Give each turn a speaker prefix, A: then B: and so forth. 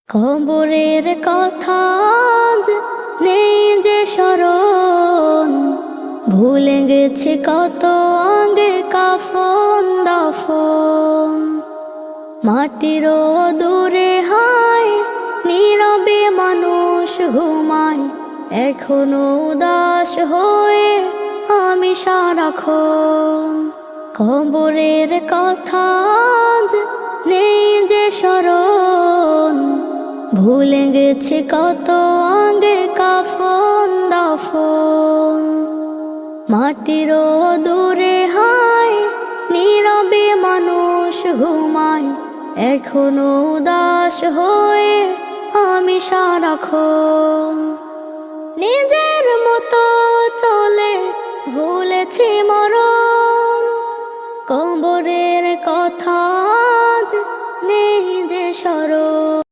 A: কবরের কথা আজ নেই যে স্মরণ, ভুলে গেছে কত আগে কাফন দাফন। মাটিরও দূরে হায় নীরবে মানুষ ঘুমায়, এখনো উদাস হয়ে আমি সারাক্ষণ। কবরের কথা আজ নেই যে স্মরণ, ভুলে গেছে কত আগে কাফন দাফন। মাটিরও দূরে হায় নীরবে মানুষ ঘুমায়, এখনো উদাস হয়ে আমি সারাক্ষণ। নিজের মতো চলে ভুলেছি মরণ, কবরের কথা আজ নেই যে স্মরণ।